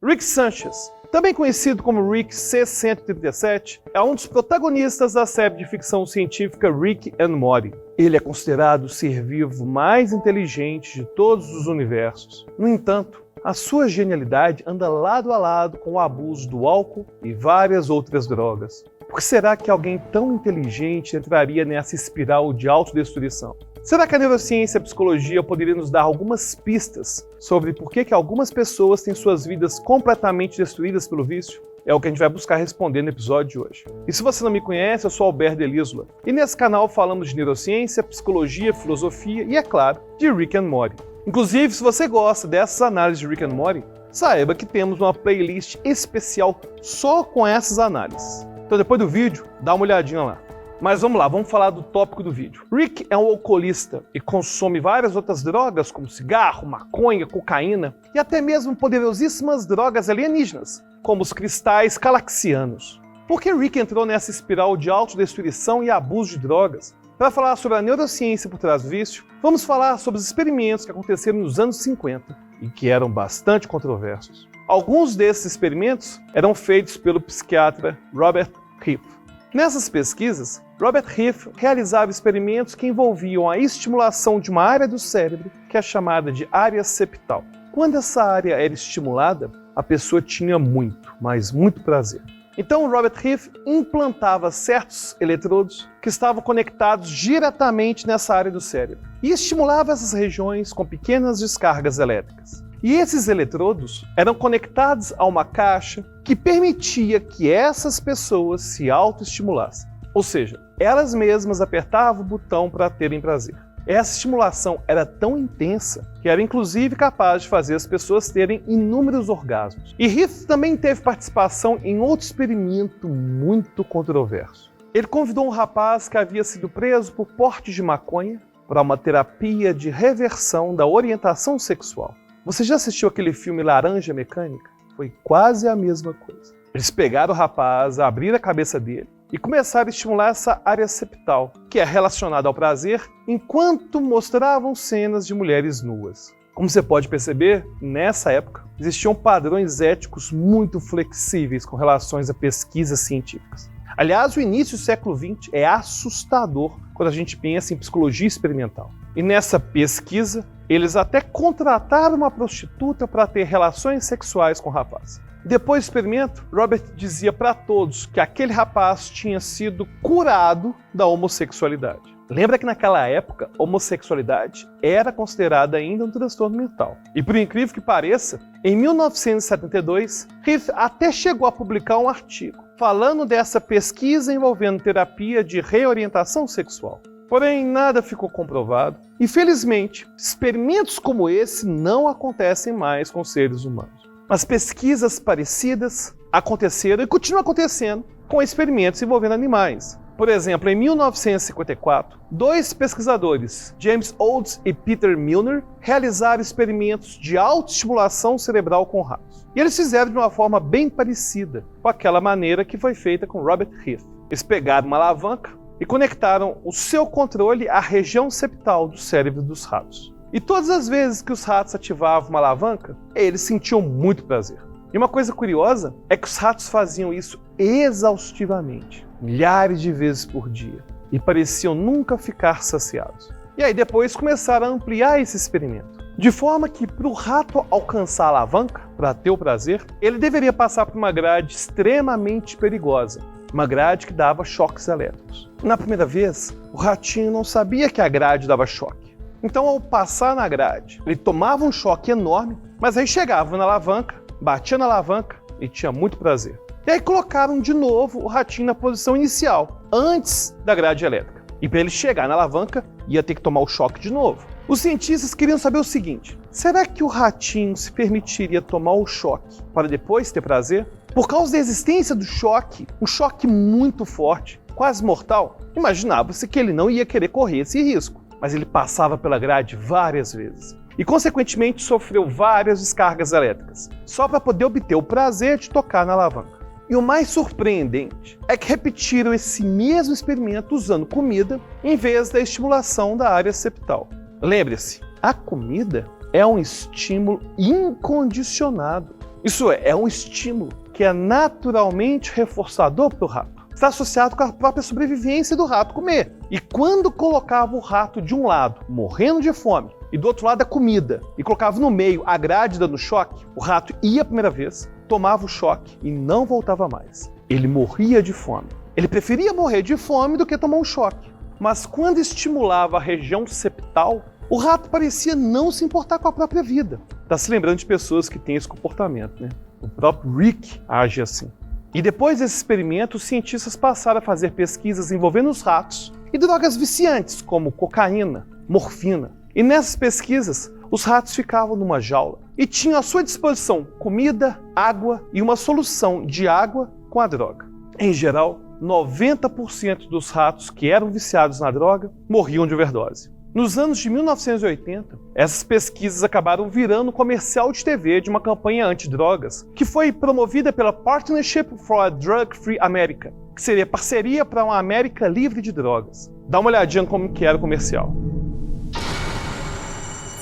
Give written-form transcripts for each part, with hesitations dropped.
Rick Sanchez, também conhecido como Rick C-137, é um dos protagonistas da série de ficção científica Rick and Morty. Ele é considerado o ser vivo mais inteligente de todos os universos. No entanto, a sua genialidade anda lado a lado com o abuso do álcool e várias outras drogas. Por que será que alguém tão inteligente entraria nessa espiral de autodestruição? Será que a neurociência e a psicologia poderiam nos dar algumas pistas sobre por que algumas pessoas têm suas vidas completamente destruídas pelo vício? É o que a gente vai buscar responder no episódio de hoje. E se você não me conhece, eu sou Alberto Delisula. E nesse canal falamos de neurociência, psicologia, filosofia e, é claro, de Rick and Morty. Inclusive, se você gosta dessas análises de Rick and Morty, saiba que temos uma playlist especial só com essas análises. Então depois do vídeo, dá uma olhadinha lá. Mas vamos lá, vamos falar do tópico do vídeo. Rick é um alcoolista e consome várias outras drogas, como cigarro, maconha, cocaína e até mesmo poderosíssimas drogas alienígenas, como os cristais calaxianos. Por que Rick entrou nessa espiral de autodestruição e abuso de drogas? Para falar sobre a neurociência por trás do vício, vamos falar sobre os experimentos que aconteceram nos anos 50 e que eram bastante controversos. Alguns desses experimentos eram feitos pelo psiquiatra Robert Heth. Nessas pesquisas, Robert Heth realizava experimentos que envolviam a estimulação de uma área do cérebro que é chamada de área septal. Quando essa área era estimulada, a pessoa tinha muito, mas muito prazer. Então Robert Heth implantava certos eletrodos que estavam conectados diretamente nessa área do cérebro e estimulava essas regiões com pequenas descargas elétricas. E esses eletrodos eram conectados a uma caixa que permitia que essas pessoas se autoestimulassem. Ou seja, elas mesmas apertavam o botão para terem prazer. Essa estimulação era tão intensa que era inclusive capaz de fazer as pessoas terem inúmeros orgasmos. E Heth também teve participação em outro experimento muito controverso. Ele convidou um rapaz que havia sido preso por porte de maconha para uma terapia de reversão da orientação sexual. Você já assistiu aquele filme Laranja Mecânica? Foi quase a mesma coisa. Eles pegaram o rapaz, abriram a cabeça dele e começaram a estimular essa área septal, que é relacionada ao prazer, enquanto mostravam cenas de mulheres nuas. Como você pode perceber, nessa época, existiam padrões éticos muito flexíveis com relação a pesquisas científicas. Aliás, o início do século XX é assustador quando a gente pensa em psicologia experimental. E nessa pesquisa, eles até contrataram uma prostituta para ter relações sexuais com o rapaz. Depois do experimento, Robert dizia para todos que aquele rapaz tinha sido curado da homossexualidade. Lembra que naquela época, a homossexualidade era considerada ainda um transtorno mental. E por incrível que pareça, em 1972, Heth até chegou a publicar um artigo falando dessa pesquisa envolvendo terapia de reorientação sexual. Porém, nada ficou comprovado. Infelizmente, experimentos como esse não acontecem mais com seres humanos. Mas pesquisas parecidas aconteceram e continuam acontecendo com experimentos envolvendo animais. Por exemplo, em 1954, dois pesquisadores, James Olds e Peter Milner, realizaram experimentos de autoestimulação cerebral com ratos. E eles fizeram de uma forma bem parecida com aquela maneira que foi feita com Robert Heth. Eles pegaram uma alavanca e conectaram o seu controle à região septal do cérebro dos ratos. E todas as vezes que os ratos ativavam uma alavanca, eles sentiam muito prazer. E uma coisa curiosa é que os ratos faziam isso exaustivamente, milhares de vezes por dia, e pareciam nunca ficar saciados. E aí depois começaram a ampliar esse experimento, de forma que para o rato alcançar a alavanca, para ter o prazer, ele deveria passar por uma grade extremamente perigosa, uma grade que dava choques elétricos. Na primeira vez, o ratinho não sabia que a grade dava choque. Então, ao passar na grade, ele tomava um choque enorme, mas aí chegava na alavanca, batia na alavanca e tinha muito prazer. E aí colocaram de novo o ratinho na posição inicial, antes da grade elétrica. E para ele chegar na alavanca, ia ter que tomar o choque de novo. Os cientistas queriam saber o seguinte: será que o ratinho se permitiria tomar o choque para depois ter prazer? Por causa da existência do choque, um choque muito forte, quase mortal, imaginava-se que ele não ia querer correr esse risco. Mas ele passava pela grade várias vezes e, consequentemente, sofreu várias descargas elétricas, só para poder obter o prazer de tocar na alavanca. E o mais surpreendente é que repetiram esse mesmo experimento usando comida em vez da estimulação da área septal. Lembre-se, a comida é um estímulo incondicionado. Isso é um estímulo que é naturalmente reforçador para o rato. Está associado com a própria sobrevivência do rato comer. E quando colocava o rato de um lado, morrendo de fome, e do outro lado a comida, e colocava no meio a grade dando choque, o rato ia a primeira vez, tomava o choque e não voltava mais. Ele morria de fome. Ele preferia morrer de fome do que tomar um choque. Mas quando estimulava a região septal, o rato parecia não se importar com a própria vida. Está se lembrando de pessoas que têm esse comportamento, né? O próprio Rick age assim. E depois desse experimento, os cientistas passaram a fazer pesquisas envolvendo os ratos e drogas viciantes, como cocaína, morfina. E nessas pesquisas, os ratos ficavam numa jaula e tinham à sua disposição comida, água e uma solução de água com a droga. Em geral, 90% dos ratos que eram viciados na droga morriam de overdose. Nos anos de 1980, essas pesquisas acabaram virando um comercial de TV de uma campanha antidrogas, que foi promovida pela Partnership for a Drug-Free America, que seria parceria para uma América livre de drogas. Dá uma olhadinha como que era o comercial.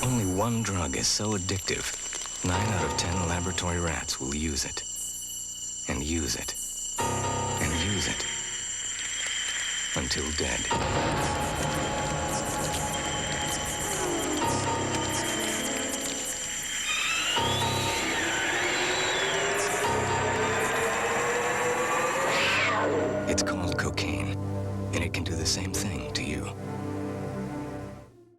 Only one drug is so addictive, 9 out of 10 laboratory rats will use it. And use it. And use it. Until dead. It's called cocaine, and it can do the same thing to you.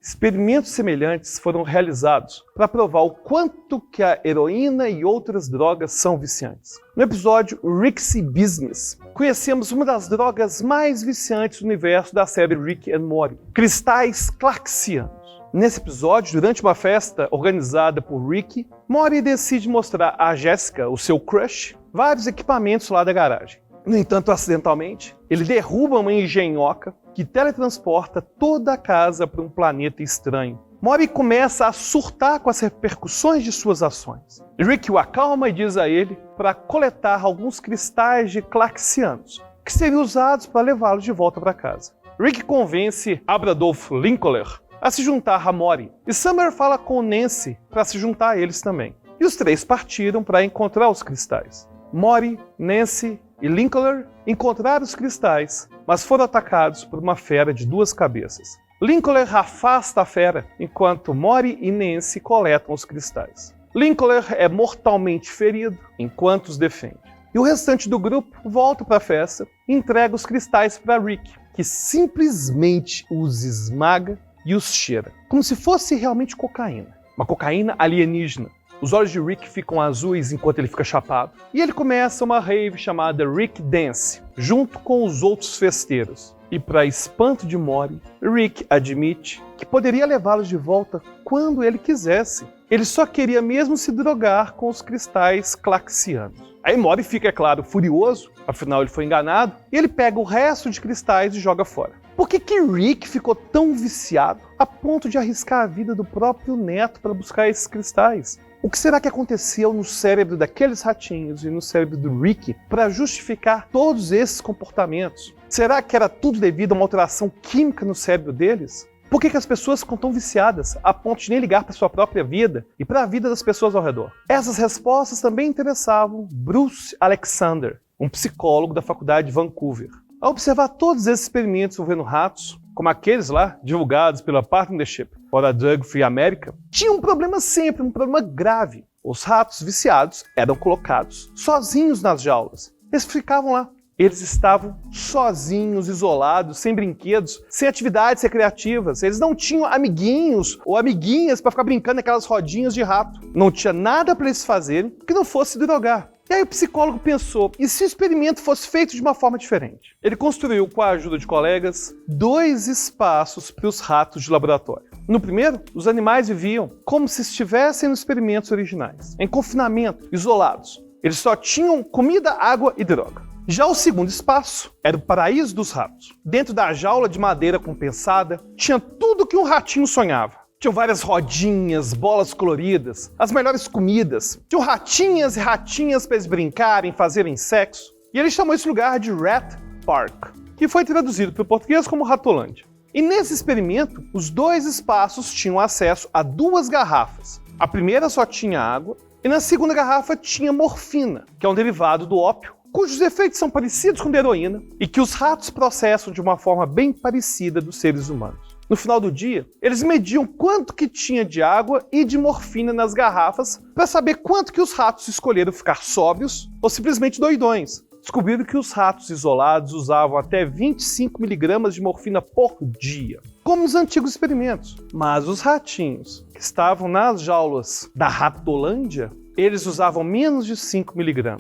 Experimentos semelhantes foram realizados para provar o quanto que a heroína e outras drogas são viciantes. No episódio Rick's Business, conhecemos uma das drogas mais viciantes do universo da série Rick and Morty, cristais clarksianos. Nesse episódio, durante uma festa organizada por Rick, Morty decide mostrar a Jessica, o seu crush, vários equipamentos lá da garagem. No entanto, acidentalmente, ele derruba uma engenhoca que teletransporta toda a casa para um planeta estranho. Morty começa a surtar com as repercussões de suas ações. Rick o acalma e diz a ele para coletar alguns cristais de clarksianos, que seriam usados para levá-los de volta para casa. Rick convence Abradolf Linklater a se juntar a Morty, e Summer fala com Nancy para se juntar a eles também. E os três partiram para encontrar os cristais. Morty, Nancy e Linklater encontraram os cristais, mas foram atacados por uma fera de 2 cabeças. Linklater afasta a fera, enquanto Morty e Nancy coletam os cristais. Linklater é mortalmente ferido, enquanto os defende. E o restante do grupo volta para a festa e entrega os cristais para Rick, que simplesmente os esmaga e os cheira, como se fosse realmente cocaína. Uma cocaína alienígena. Os olhos de Rick ficam azuis enquanto ele fica chapado. E ele começa uma rave chamada Rick Dance, junto com os outros festeiros. E para espanto de Morty, Rick admite que poderia levá-los de volta quando ele quisesse. Ele só queria mesmo se drogar com os cristais clarksianos. Aí Morty fica, é claro, furioso, afinal ele foi enganado, e ele pega o resto de cristais e joga fora. Por que Rick ficou tão viciado a ponto de arriscar a vida do próprio neto para buscar esses cristais? O que será que aconteceu no cérebro daqueles ratinhos e no cérebro do Rick para justificar todos esses comportamentos? Será que era tudo devido a uma alteração química no cérebro deles? Por que as pessoas ficam tão viciadas a ponto de nem ligar para sua própria vida e para a vida das pessoas ao redor? Essas respostas também interessavam Bruce Alexander, um psicólogo da faculdade de Vancouver. Ao observar todos esses experimentos envolvendo ratos, como aqueles lá, divulgados pela Partnership for a Drug-Free America, tinha um problema sempre, um problema grave. Os ratos viciados eram colocados sozinhos nas jaulas. Eles ficavam lá. Eles estavam sozinhos, isolados, sem brinquedos, sem atividades recreativas. Eles não tinham amiguinhos ou amiguinhas para ficar brincando naquelas rodinhas de rato. Não tinha nada para eles fazerem que não fosse drogar. E aí o psicólogo pensou, e se o experimento fosse feito de uma forma diferente? Ele construiu, com a ajuda de colegas, 2 espaços para os ratos de laboratório. No primeiro, os animais viviam como se estivessem nos experimentos originais, em confinamento, isolados. Eles só tinham comida, água e droga. Já o segundo espaço era o paraíso dos ratos. Dentro da jaula de madeira compensada, tinha tudo que um ratinho sonhava. Tinham várias rodinhas, bolas coloridas, as melhores comidas. Tinham ratinhas e ratinhas para eles brincarem, fazerem sexo. E ele chamou esse lugar de Rat Park, que foi traduzido para o português como Ratolândia. E nesse experimento, os 2 espaços tinham acesso a 2 garrafas. A primeira só tinha água E na segunda garrafa tinha morfina, que é um derivado do ópio, cujos efeitos são parecidos com a da heroína e que os ratos processam de uma forma bem parecida dos seres humanos. No final do dia, eles mediam quanto que tinha de água e de morfina nas garrafas para saber quanto que os ratos escolheram ficar sóbrios ou simplesmente doidões. Descobriram que os ratos isolados usavam até 25 mg de morfina por dia, como nos antigos experimentos. Mas os ratinhos, que estavam nas jaulas da Ratolândia, eles usavam menos de 5 mg.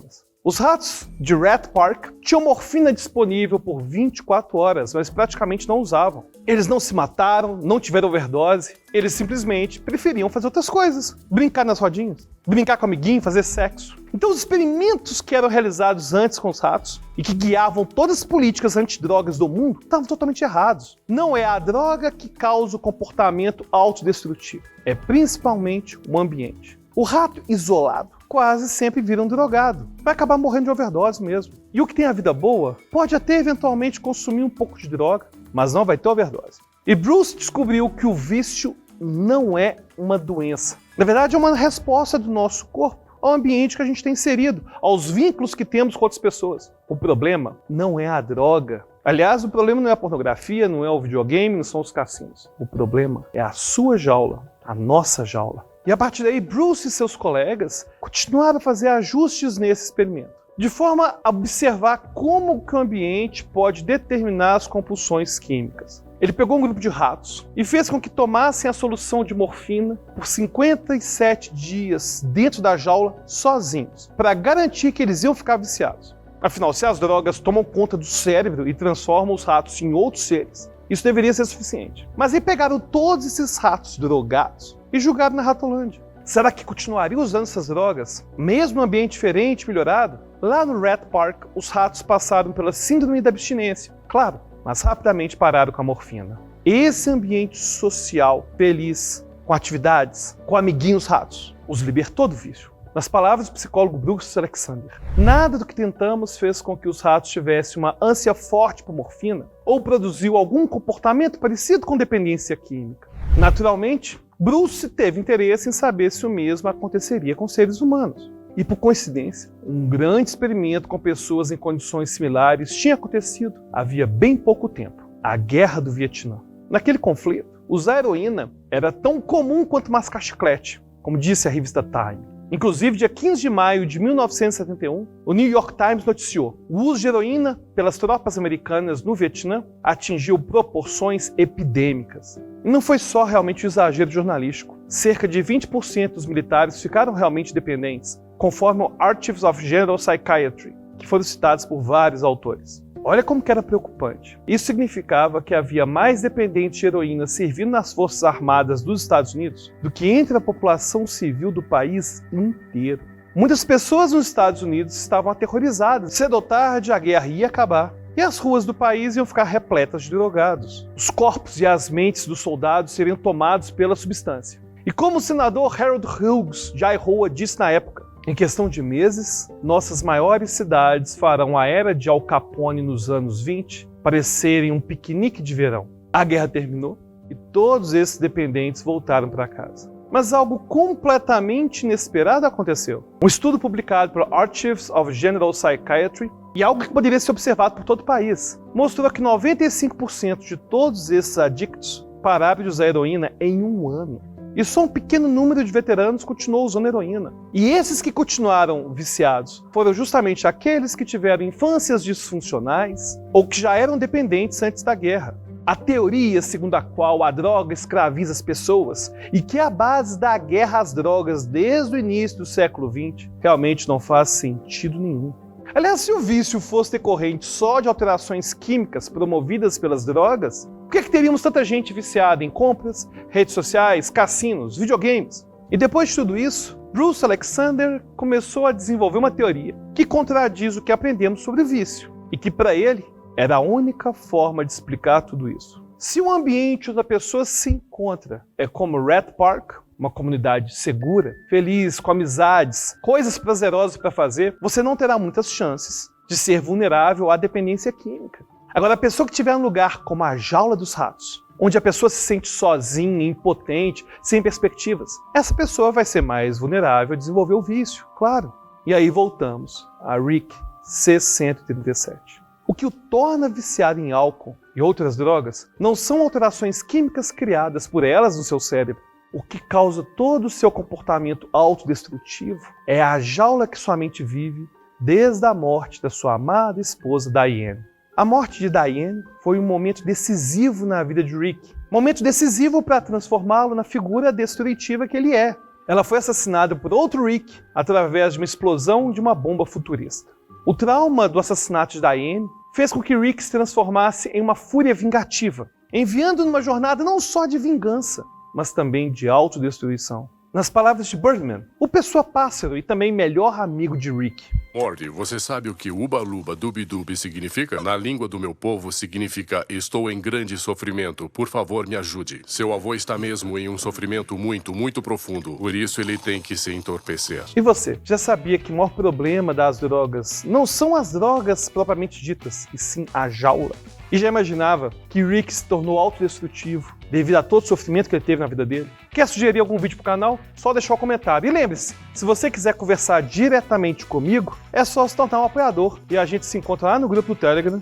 Os ratos de Rat Park tinham morfina disponível por 24 horas, mas praticamente não usavam. Eles não se mataram, não tiveram overdose, eles simplesmente preferiam fazer outras coisas. Brincar nas rodinhas, brincar com o amiguinho, fazer sexo. Então os experimentos que eram realizados antes com os ratos e que guiavam todas as políticas antidrogas do mundo estavam totalmente errados. Não é a droga que causa o comportamento autodestrutivo, é principalmente o ambiente. O rato isolado quase sempre vira um drogado. Vai acabar morrendo de overdose mesmo. E o que tem a vida boa pode até eventualmente consumir um pouco de droga, mas não vai ter overdose. E Bruce descobriu que o vício não é uma doença. Na verdade, é uma resposta do nosso corpo ao ambiente que a gente tem inserido, aos vínculos que temos com outras pessoas. O problema não é a droga. Aliás, o problema não é a pornografia, não é o videogame, não são os cassinos. O problema é a sua jaula, a nossa jaula. E a partir daí, Bruce e seus colegas continuaram a fazer ajustes nesse experimento, de forma a observar como que o ambiente pode determinar as compulsões químicas. Ele pegou um grupo de ratos e fez com que tomassem a solução de morfina por 57 dias dentro da jaula sozinhos, para garantir que eles iam ficar viciados. Afinal, se as drogas tomam conta do cérebro e transformam os ratos em outros seres, isso deveria ser suficiente. Mas aí pegaram todos esses ratos drogados e jogaram na Ratolândia. Será que continuariam usando essas drogas, mesmo no ambiente diferente e melhorado? Lá no Rat Park, os ratos passaram pela síndrome da abstinência, claro, mas rapidamente pararam com a morfina. Esse ambiente social, feliz, com atividades, com amiguinhos ratos, os libertou do vício. Nas palavras do psicólogo Bruce Alexander, nada do que tentamos fez com que os ratos tivessem uma ânsia forte por morfina ou produziu algum comportamento parecido com dependência química. Naturalmente, Bruce teve interesse em saber se o mesmo aconteceria com seres humanos. E por coincidência, um grande experimento com pessoas em condições similares tinha acontecido havia bem pouco tempo, a Guerra do Vietnã. Naquele conflito, usar heroína era tão comum quanto mascar chiclete, como disse a revista Time. Inclusive, dia 15 de maio de 1971, o New York Times noticiou: o uso de heroína pelas tropas americanas no Vietnã atingiu proporções epidêmicas. E não foi só realmente um exagero jornalístico. Cerca de 20% dos militares ficaram realmente dependentes, conforme o Archives of General Psychiatry, que foram citados por vários autores. Olha como que era preocupante. Isso significava que havia mais dependentes de heroína servindo nas Forças Armadas dos Estados Unidos do que entre a população civil do país inteiro. Muitas pessoas nos Estados Unidos estavam aterrorizadas. Cedo ou tarde a guerra ia acabar e as ruas do país iam ficar repletas de drogados. Os corpos e as mentes dos soldados seriam tomados pela substância. E como o senador Harold Hughes de Iowa disse na época, em questão de meses, nossas maiores cidades farão a era de Al Capone nos anos 20 parecerem um piquenique de verão. A guerra terminou e todos esses dependentes voltaram para casa. Mas algo completamente inesperado aconteceu. Um estudo publicado pelo Archives of General Psychiatry, e algo que poderia ser observado por todo o país, mostrou que 95% de todos esses adictos pararam de usar heroína em um ano. E só um pequeno número de veteranos continuou usando heroína. E esses que continuaram viciados foram justamente aqueles que tiveram infâncias disfuncionais ou que já eram dependentes antes da guerra. A teoria segundo a qual a droga escraviza as pessoas e que é a base da guerra às drogas desde o início do século XX realmente não faz sentido nenhum. Aliás, se o vício fosse decorrente só de alterações químicas promovidas pelas drogas, por que teríamos tanta gente viciada em compras, redes sociais, cassinos, videogames? E depois de tudo isso, Bruce Alexander começou a desenvolver uma teoria que contradiz o que aprendemos sobre o vício e que, para ele, era a única forma de explicar tudo isso. Se o ambiente onde a pessoa se encontra é como Rat Park, uma comunidade segura, feliz, com amizades, coisas prazerosas para fazer, você não terá muitas chances de ser vulnerável à dependência química. Agora, a pessoa que estiver num lugar como a jaula dos ratos, onde a pessoa se sente sozinha, impotente, sem perspectivas, essa pessoa vai ser mais vulnerável a desenvolver o vício, claro. E aí voltamos a Rick C137. O que o torna viciado em álcool e outras drogas não são alterações químicas criadas por elas no seu cérebro. O que causa todo o seu comportamento autodestrutivo é a jaula que sua mente vive desde a morte da sua amada esposa Diane. A morte de Diane foi um momento decisivo na vida de Rick. Momento decisivo para transformá-lo na figura destrutiva que ele é. Ela foi assassinada por outro Rick através de uma explosão de uma bomba futurista. O trauma do assassinato de Diane fez com que Rick se transformasse em uma fúria vingativa, enviando numa jornada não só de vingança, mas também de autodestruição. Nas palavras de Birdman, o pessoa-pássaro e também melhor amigo de Rick. Morty, você sabe o que Uba-Luba Dubi-Dubi significa? Na língua do meu povo significa estou em grande sofrimento, por favor me ajude. Seu avô está mesmo em um sofrimento muito, muito profundo, por isso ele tem que se entorpecer. E você, já sabia que o maior problema das drogas não são as drogas propriamente ditas, e sim a jaula? E já imaginava que Rick se tornou autodestrutivo devido a todo o sofrimento que ele teve na vida dele? Quer sugerir algum vídeo pro canal? Só deixar o comentário. E lembre-se, se você quiser conversar diretamente comigo, é só se tornar um apoiador. E a gente se encontra lá no grupo do Telegram.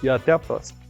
E até a próxima.